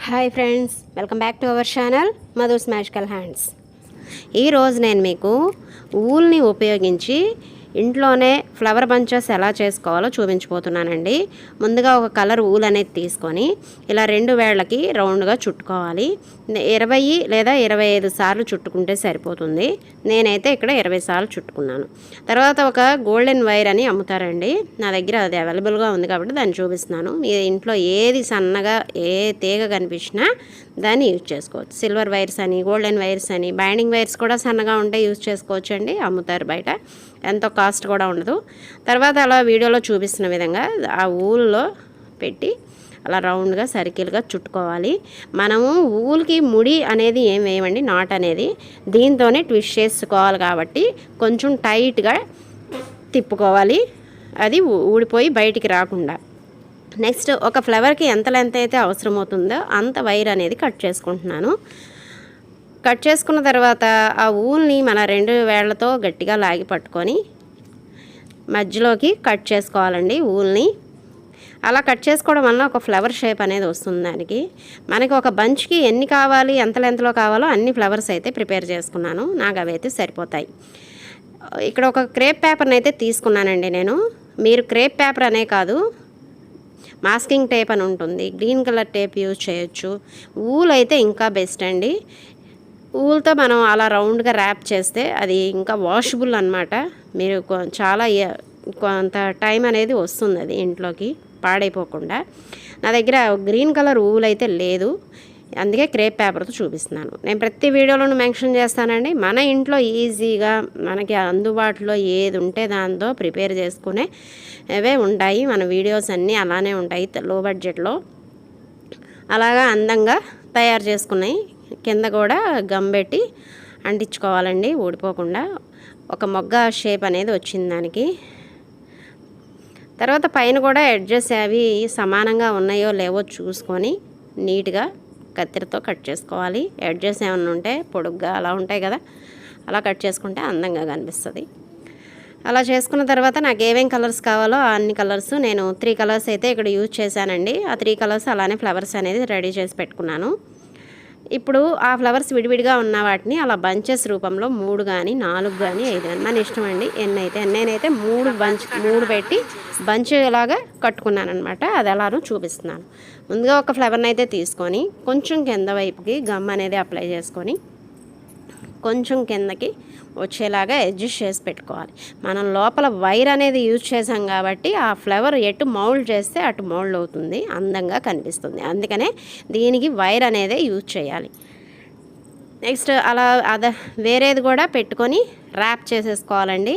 Hi friends, welcome back to our channel Madhu's magical hands. ఈరోజు నేను మీకు ఊల్ని ఉపయోగించి ఇంట్లోనే ఫ్లవర్ బంచెస్ ఎలా చేసుకోవాలో చూపించబోతున్నానండి. ముందుగా ఒక కలర్ ఊల్ అనేది తీసుకొని ఇలా 2 వేళ్ళకి రౌండ్గా చుట్టుకోవాలి. 20 లేదా 25 సార్లు చుట్టుకుంటే సరిపోతుంది. నేనైతే ఇక్కడ 20 సార్లు చుట్టుకున్నాను. తర్వాత ఒక గోల్డెన్ వైర్ అని అమ్ముతారండి. నా దగ్గర అది అవైలబుల్గా ఉంది కాబట్టి దాన్ని చూపిస్తున్నాను. మీ ఇంట్లో ఏది సన్నగా ఏ తీగ కనిపించినా దాన్ని యూజ్ చేసుకోవచ్చు. సిల్వర్ వైర్స్ అని, గోల్డెన్ వైర్స్ అని, బైండింగ్ వైర్స్ కూడా సన్నగా ఉంటే యూజ్ చేసుకోవచ్చు అండి. అమ్ముతారు బయట, ఎంతో కాస్ట్ కూడా ఉండదు. తర్వాత అలా వీడియోలో చూపిస్తున్న విధంగా ఆ ఊల్లో పెట్టి అలా రౌండ్గా సర్కిల్గా చుట్టుకోవాలి. మనము ఊల్కి ముడి అనేది ఏం వేయమండి, నాట్ అనేది దీంతోనే ట్విస్ట్ చేసుకోవాలి కాబట్టి కొంచెం టైట్గా తిప్పుకోవాలి, అది ఊడిపోయి బయటికి రాకుండా. నెక్స్ట్ ఒక ఫ్లవర్కి ఎంత లెంత్ అయితే అవసరమవుతుందో అంత వైర్ అనేది కట్ చేసుకుంటున్నాను. కట్ చేసుకున్న తర్వాత ఆ ఊల్ని మన 2 వేళ్లతో గట్టిగా లాగి పట్టుకొని మధ్యలోకి కట్ చేసుకోవాలండి ఊల్ని. అలా కట్ చేసుకోవడం వల్ల ఒక ఫ్లవర్ షేప్ అనేది వస్తుంది. దానికి మనకి ఒక బంచ్కి ఎన్ని కావాలి, ఎంత లెంత్లో కావాలో అన్ని ఫ్లవర్స్ అయితే ప్రిపేర్ చేసుకున్నాను. నాకు అవి అయితే సరిపోతాయి. ఇక్కడ ఒక క్రేప్ పేపర్ని అయితే తీసుకున్నానండి నేను. మీరు క్రేప్ పేపర్ అనే కాదు, మాస్కింగ్ టేప్ అని ఉంటుంది, గ్రీన్ కలర్ టేప్ యూజ్ చేయొచ్చు. ఊల్ అయితే ఇంకా బెస్ట్ అండి. ఊల్తో మనం అలా రౌండ్గా ర్యాప్ చేస్తే అది ఇంకా వాషబుల్ అనమాట. మీరు చాలా కొంత టైం అనేది వస్తుంది అది ఇంట్లోకి పాడైపోకుండా. నా దగ్గర గ్రీన్ కలర్ ఊల్ అయితే లేదు, అందుకే క్రేప్ పేపర్తో చూపిస్తున్నాను. నేను ప్రతి వీడియోలోనూ మెన్షన్ చేస్తానండి. మన ఇంట్లో ఈజీగా మనకి అందుబాటులో ఏది ఉంటే దాంతో ప్రిపేర్ చేసుకునేవే ఉంటాయి. మన వీడియోస్ అన్నీ అలానే ఉంటాయి, లో బడ్జెట్లో అలాగా అందంగా తయారు చేసుకున్నాయి. కింద కూడా గమ్ పెట్టి అంటించుకోవాలండి ఊడిపోకుండా. ఒక మొగ్గ షేప్ అనేది వచ్చింది దానికి. తర్వాత పైన కూడా ఎడ్జెస్ అవి సమానంగా ఉన్నాయో లేవో చూసుకొని నీట్గా కత్తిరితో కట్ చేసుకోవాలి. ఎడ్జెస్ ఏమైనా ఉంటే పొడుగ్గా అలా ఉంటాయి కదా, అలా కట్ చేసుకుంటే అందంగా కనిపిస్తుంది. అలా చేసుకున్న తర్వాత నాకు ఏమేం కలర్స్ కావాలో అన్ని కలర్స్ నేను 3 కలర్స్ అయితే ఇక్కడ యూజ్ చేశానండి. ఆ 3 కలర్స్ అలానే ఫ్లవర్స్ అనేది రెడీ చేసి పెట్టుకున్నాను. ఇప్పుడు ఆ ఫ్లవర్స్ విడివిడిగా ఉన్న వాటిని అలా బంచెస్ రూపంలో 3 కానీ 4 కానీ 5 కానీ మన ఇష్టం అండి, ఎన్ని అయితే. నేనైతే 3 పెట్టి బంచ్ లాగా కట్టుకున్నాను అనమాట. అది ఎలానో చూపిస్తున్నాను. ముందుగా ఒక ఫ్లవర్ని అయితే తీసుకొని కొంచెం కింద వైపుకి గమ్ అనేది అప్లై చేసుకొని కొంచెం కిందకి వచ్చేలాగా అడ్జస్ట్ చేసి పెట్టుకోవాలి. మనం లోపల వైర్ అనేది యూజ్ చేసాం కాబట్టి ఆ ఫ్లవర్ ఎటు మౌల్డ్ చేస్తే అటు మౌల్డ్ అవుతుంది, అందంగా కనిపిస్తుంది. అందుకనే దీనికి వైర్ అనేది యూజ్ చేయాలి. నెక్స్ట్ అలా వేరేది కూడా పెట్టుకొని ర్యాప్ చేసేసుకోవాలండి.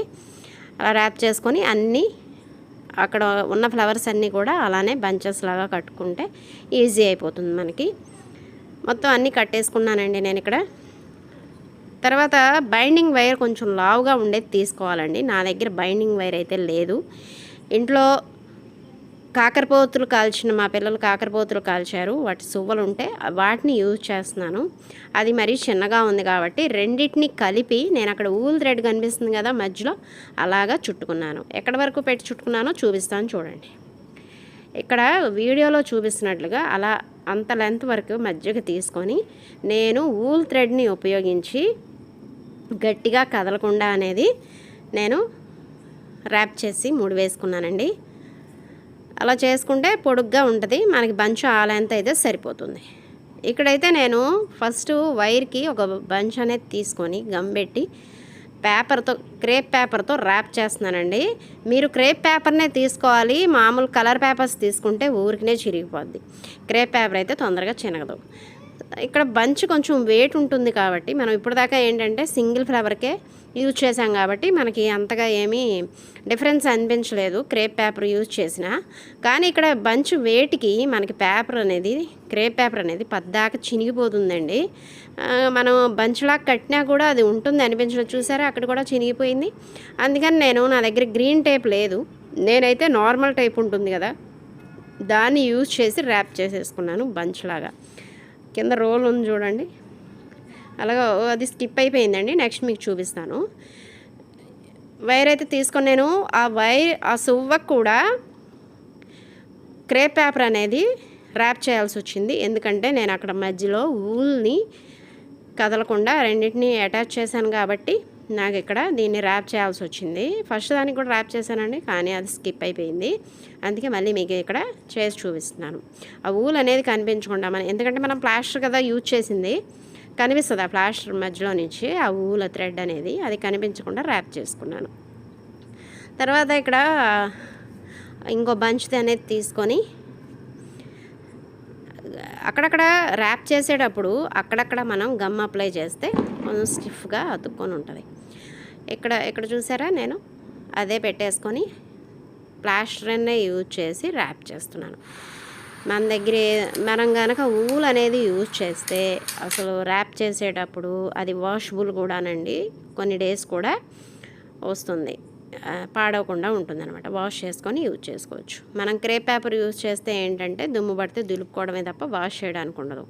అలా ర్యాప్ చేసుకొని అన్నీ అక్కడ ఉన్న ఫ్లవర్స్ అన్నీ కూడా అలానే బంచెస్ లాగా కట్టుకుంటే ఈజీ అయిపోతుంది మనకి. మొత్తం అన్నీ కట్టేసుకున్నానండి నేను ఇక్కడ. తర్వాత బైండింగ్ వైర్ కొంచెం లావుగా ఉండేది తీసుకోవాలండి. నా దగ్గర బైండింగ్ వైర్ అయితే లేదు. ఇంట్లో కాకరపోతులు కాల్చిన మా పిల్లలు కాకరపోతులు కాల్చారు, వాటి సువ్వలు ఉంటే వాటిని యూజ్ చేస్తున్నాను. అది మరీ చిన్నగా ఉంది కాబట్టి రెండింటిని కలిపి నేను అక్కడ ఊల్ థ్రెడ్ కనిపిస్తుంది కదా మధ్యలో, అలాగా చుట్టుకున్నాను. ఎక్కడి వరకు పెట్టి చుట్టుకున్నానో చూపిస్తాను చూడండి. ఇక్కడ వీడియోలో చూపిస్తున్నట్లుగా అలా అంత లెంత్ వరకు మధ్యకి తీసుకొని నేను ఊల్ థ్రెడ్ని ఉపయోగించి గట్టిగా కదలకుండా అనేది నేను ర్యాప్ చేసి 3 వేసుకున్నానండి. అలా చేసుకుంటే పొడుగ్గా ఉంటుంది మనకి. బంచ్ ఆ లెంత్ అయితే సరిపోతుంది. ఇక్కడైతే నేను ఫస్ట్ వైర్కి ఒక బంచ్ అనేది తీసుకొని గమ్ పెట్టి పేపర్తో, క్రేప్ పేపర్తో ర్యాప్ చేస్తున్నానండి. మీరు క్రేప్ పేపర్నే తీసుకోవాలి. మామూలు కలర్ పేపర్స్ తీసుకుంటే ఊరికినే చిరిగిపోద్ది. క్రేప్ పేపర్ అయితే తొందరగా చినగదు. ఇక్కడ బంచ్ కొంచెం వెయిట్ ఉంటుంది కాబట్టి మనం ఇప్పటిదాకా ఏంటంటే సింగిల్ ఫ్లవర్కే యూజ్ చేసాం కాబట్టి మనకి అంతగా ఏమీ డిఫరెన్స్ అనిపించలేదు క్రేప్ పేపర్ యూజ్ చేసినా. కానీ ఇక్కడ బంచ్ వెయిట్కి మనకి పేపర్ అనేది, క్రేప్ పేపర్ అనేది పద్దాక చినిగిపోతుందండి. మనం బంచ్లా కట్టినా కూడా అది ఉంటుంది అనిపించలేదు. చూసారా, అక్కడ కూడా చినిగిపోయింది. అందుకని నా దగ్గర గ్రీన్ టేప్ లేదు. నేనైతే నార్మల్ టేప్ ఉంటుంది కదా, దాన్ని యూజ్ చేసి ర్యాప్ చేసేసుకున్నాను బంచ్ లాగా. కింద రోల్ ఉంది చూడండి, అలాగా అది స్కిప్ అయిపోయిందండి. నెక్స్ట్ మీకు చూపిస్తాను. వైర్ అయితే తీసుకొని నేను ఆ సువ్వకు కూడా క్రేప్ పేపర్ అనేది ర్యాప్ చేయాల్సి వచ్చింది. ఎందుకంటే నేను అక్కడ మధ్యలో ఊల్ని కదలకుండా రెండింటిని అటాచ్ చేశాను కాబట్టి నాకు ఇక్కడ దీన్ని ర్యాప్ చేయాల్సి వచ్చింది. ఫస్ట్ దానికి కూడా ర్యాప్ చేశానండి, కానీ అది స్కిప్ అయిపోయింది. అందుకే మళ్ళీ మీకు ఇక్కడ చేసి చూపిస్తున్నాను. ఆ ఊల్ అనేది కనిపించకుండా ఎందుకంటే మనం ప్లాస్టర్ కదా యూజ్ చేసింది, కనిపిస్తుంది ఆ ప్లాస్టర్ మధ్యలో నుంచి ఆ ఊల థ్రెడ్ అనేది, అది కనిపించకుండా ర్యాప్ చేసుకున్నాను. తర్వాత ఇక్కడ ఇంకో బంచ్ అనేది తీసుకొని అక్కడక్కడ ర్యాప్ చేసేటప్పుడు అక్కడక్కడ మనం గమ్ అప్లై చేస్తే కొంచెం స్టిఫ్గా అతుక్కొని ఉంటుంది. ఇక్కడ చూసారా, నేను అదే పెట్టేసుకొని ప్లాస్టర్నే యూజ్ చేసి ర్యాప్ చేస్తున్నాను. మన దగ్గర మనం కనుక ఊల్ అనేది యూజ్ చేస్తే అసలు ర్యాప్ చేసేటప్పుడు అది వాషబుల్ కూడానండి, కొన్ని డేస్ కూడా వస్తుంది, పాడవకుండా ఉంటుందన్నమాట. వాష్ చేసుకొని యూజ్ చేసుకోవచ్చు. మనం క్రేప్ పేపర్ యూజ్ చేస్తే ఏంటంటే దుమ్ము పడితే దులుపుకోవడమే తప్ప వాష్ చేయడానికి ఉండదు.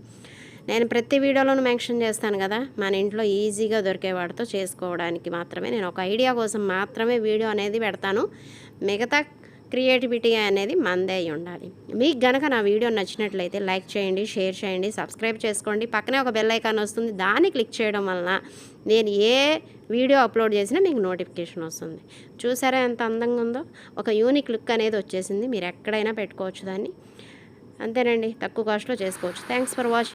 నేను ప్రతి వీడియోలోనూ మెన్షన్ చేస్తాను కదా, మన ఇంట్లో ఈజీగా దొరికే వాటితో చేసుకోవడానికి మాత్రమే, నేను ఒక ఐడియా కోసం మాత్రమే వీడియో అనేది పెడతాను. మిగతా క్రియేటివిటీ అనేది మనదే అయి ఉండాలి. మీకు గనక నా వీడియో నచ్చినట్లయితే లైక్ చేయండి, షేర్ చేయండి, సబ్స్క్రైబ్ చేసుకోండి. పక్కనే ఒక బెల్ ఐకాన్ వస్తుంది, దాన్ని క్లిక్ చేయడం వలన నేను ఏ వీడియో అప్లోడ్ చేసినా మీకు నోటిఫికేషన్ వస్తుంది. చూసారా ఎంత అందంగా ఉందో, ఒక యూనిక్ లుక్ అనేది వచ్చేసింది. మీరు ఎక్కడైనా పెట్టుకోవచ్చు దాన్ని, అంతేనండి, తక్కువ కాస్ట్లో చేసుకోవచ్చు. Thanks for watching.